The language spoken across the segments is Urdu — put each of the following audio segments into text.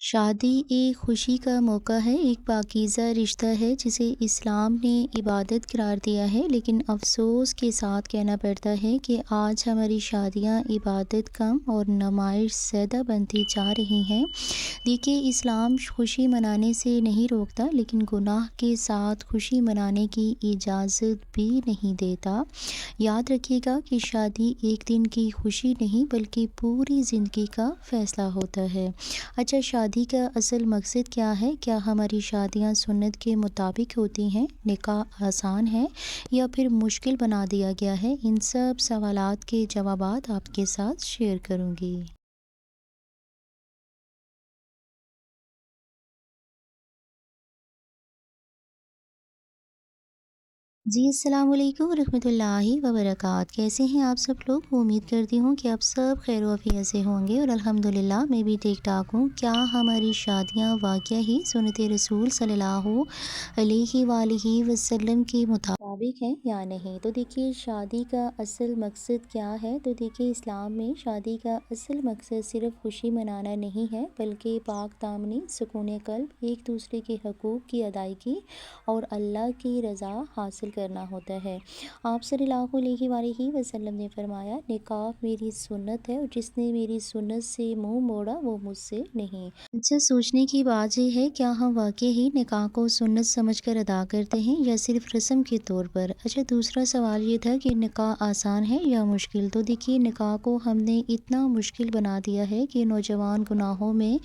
شادی ایک خوشی کا موقع ہے، ایک پاکیزہ رشتہ ہے جسے اسلام نے عبادت قرار دیا ہے، لیکن افسوس کے ساتھ کہنا پڑتا ہے کہ آج ہماری شادیاں عبادت کم اور نمائش زیادہ بنتی جا رہی ہیں۔ دیکھیے، اسلام خوشی منانے سے نہیں روکتا، لیکن گناہ کے ساتھ خوشی منانے کی اجازت بھی نہیں دیتا۔ یاد رکھیے گا کہ شادی ایک دن کی خوشی نہیں بلکہ پوری زندگی کا فیصلہ ہوتا ہے۔ اچھا، شادی کا اصل مقصد کیا ہے؟ کیا ہماری شادیاں سنت کے مطابق ہوتی ہیں؟ نکاح آسان ہے یا پھر مشکل بنا دیا گیا ہے؟ ان سب سوالات کے جوابات آپ کے ساتھ شیئر کروں گی۔ جی، السلام علیکم ورحمۃ اللہ وبرکاتہ۔ کیسے ہیں آپ سب لوگ؟ امید کرتی ہوں کہ آپ سب خیر و عافیت سے ہوں گے، اور الحمدللہ میں بھی ٹھیک ٹھاک ہوں۔ کیا ہماری شادیاں واقعہ ہی سنت رسول صلی اللہ علیہ وآلہ وسلم کے مطابق ہیں یا نہیں؟ تو دیکھیے، شادی کا اصل مقصد کیا ہے؟ تو دیکھیے، اسلام میں شادی کا اصل مقصد صرف خوشی منانا نہیں ہے، بلکہ پاک دامنی، سکون قلب، ایک دوسرے کے حقوق کی ادائیگی اور اللہ کی رضا حاصل کرنا ہوتا ہے۔ آپ صلی اللہ علیہ وآلہ وسلم نے فرمایا، نکاح میری سنت ہے اور جس نے میری سنت سے منہ موڑا وہ مجھ سے نہیں۔ اچھا، سوچنے کی بات یہ ہے، کیا ہم واقعی ہی نکاح کو سنت سمجھ کر ادا کرتے ہیں یا صرف رسم کے طور پر؟ اچھا، دوسرا سوال یہ تھا کہ نکاح آسان ہے یا مشکل؟ تو دیکھیے، نکاح کو ہم نے اتنا مشکل بنا دیا ہے کہ نوجوان گناہوں میں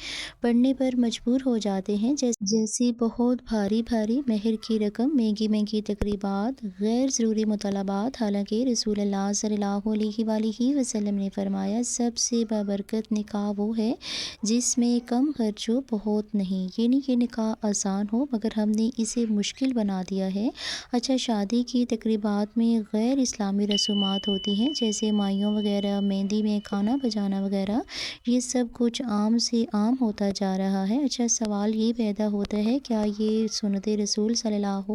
پڑنے پر مجبور ہو جاتے ہیں، جیسے بہت بھاری بھاری مہر کی رقم، مہنگی مہنگی تقریبات، غیر ضروری مطالبات۔ حالانکہ رسول اللہ صلی اللہ علیہ وآلہ وسلم نے فرمایا، سب سے بابرکت نکاح وہ ہے جس میں کم خرچ ہو، بہت نہیں، یہ نہیں کہ نکاح آسان ہو، مگر ہم نے اسے مشکل بنا دیا ہے۔ اچھا، شادی کی تقریبات میں غیر اسلامی رسومات ہوتی ہیں، جیسے مائیوں وغیرہ، مہندی میں گانا بجانا وغیرہ، یہ سب کچھ عام سے عام ہوتا جا رہا ہے۔ اچھا، سوال یہ پیدا ہوتا ہے، کیا یہ سنت رسول صلی اللہ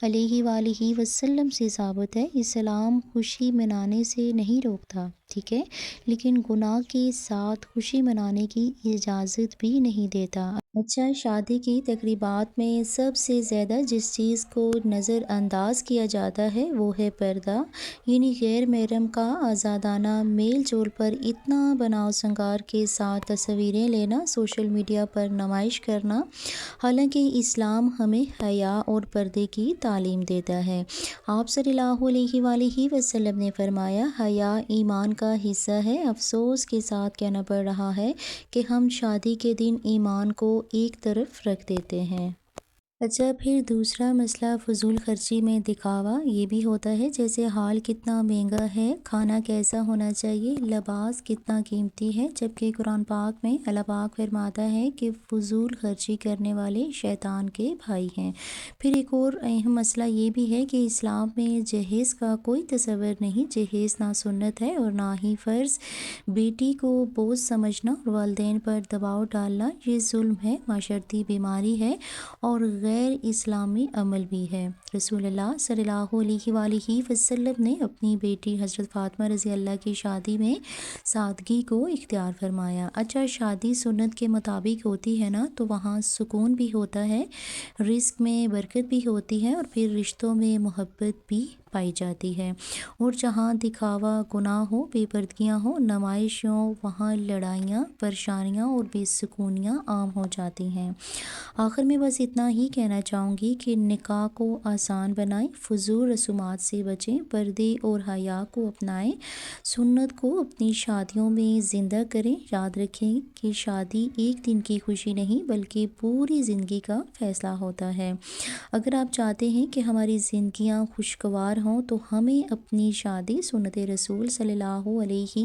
علیہ وآلہ وسلم سے ثابت ہے؟ اسلام خوشی منانے سے نہیں روکتا، ٹھیک ہے، لیکن گناہ کے ساتھ خوشی منانے کی اجازت بھی نہیں دیتا۔ اچھا، شادی کی تقریبات میں سب سے زیادہ جس چیز کو نظر انداز کیا جاتا ہے وہ ہے پردہ، یعنی غیر محرم کا آزادانہ میل جول پر اتنا بناؤ سنگار کے ساتھ تصویریں لینا، سوشل میڈیا پر نمائش کرنا۔ حالانکہ اسلام ہمیں حیا اور پردے کی تعلیم دیتا ہے۔ آپ صلی اللہ علیہ وآلہ وسلم نے فرمایا، حیا ایمان کا حصہ ہے۔ افسوس کے ساتھ کہنا پڑ رہا ہے کہ ہم شادی کے دن ایمان کو ایک طرف رکھ دیتے ہیں۔ اچھا، پھر دوسرا مسئلہ فضول خرچی میں دکھاوا یہ بھی ہوتا ہے، جیسے حال کتنا مہنگا ہے، کھانا کیسا ہونا چاہیے، لباس کتنا قیمتی ہے، جبکہ قرآن پاک میں اللہ پاک فرماتا ہے کہ فضول خرچی کرنے والے شیطان کے بھائی ہیں۔ پھر ایک اور اہم مسئلہ یہ بھی ہے کہ اسلام میں جہیز کا کوئی تصور نہیں، جہیز نہ سنت ہے اور نہ ہی فرض۔ بیٹی کو بوجھ سمجھنا اور والدین پر دباؤ ڈالنا یہ ظلم ہے، معاشرتی بیماری ہے اور غیر اسلامی عمل بھی ہے۔ رسول اللہ صلی اللہ علیہ وآلہ وسلم نے اپنی بیٹی حضرت فاطمہ رضی اللہ کی شادی میں سادگی کو اختیار فرمایا۔ اچھا، شادی سنت کے مطابق ہوتی ہے نا، تو وہاں سکون بھی ہوتا ہے، رزق میں برکت بھی ہوتی ہے اور پھر رشتوں میں محبت بھی پائی جاتی ہے۔ اور جہاں دکھاوا، گناہ ہو، بے پردگیاں ہوں، نمائش ہوں، وہاں لڑائیاں، پریشانیاں اور بے سکونیاں عام ہو جاتی ہیں۔ آخر میں بس اتنا ہی کہنا چاہوں گی کہ نکاح کو آسان بنائیں، فضول رسومات سے بچیں، پردے اور حیا کو اپنائیں، سنت کو اپنی شادیوں میں زندہ کریں۔ یاد رکھیں کہ شادی ایک دن کی خوشی نہیں بلکہ پوری زندگی کا فیصلہ ہوتا ہے۔ اگر آپ چاہتے ہیں کہ ہماری زندگیاں خوشگوار ہوں تو ہمیں اپنی شادی سنت رسول صلی اللہ علیہ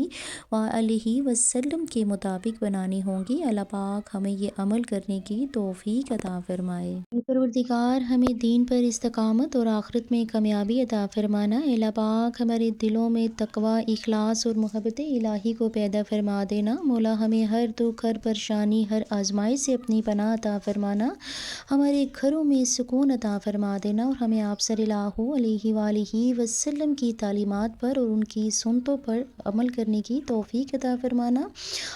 وآلہ وسلم کے مطابق بنانی ہوں گی۔ اللہ پاک ہمیں یہ عمل کرنے کی توفیق عطا فرمائے۔ اے پروردگار، ہمیں دین پر استقامت اور آخرت میں کامیابی عطا فرمانا۔ اللہ پاک ہمارے دلوں میں تقوی، اخلاص اور محبت الہی کو پیدا فرما دینا۔ مولا، ہمیں ہر دکھ، ہر پریشانی، ہر آزمائش سے اپنی پناہ عطا فرمانا، ہمارے گھروں میں سکون عطا فرما دینا اور ہمیں آپ صلی اللہ علیہ وآلہ علیہ وسلم کی تعلیمات پر اور ان کی سنتوں پر عمل کرنے کی توفیق عطا فرمانا۔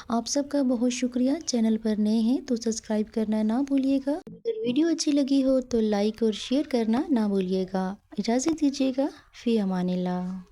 آپ سب کا بہت شکریہ۔ چینل پر نئے ہیں تو سبسکرائب کرنا نہ بھولیے گا۔ اگر ویڈیو اچھی لگی ہو تو لائک اور شیئر کرنا نہ بھولیے گا۔ اجازت دیجیے گا، فی امان اللہ۔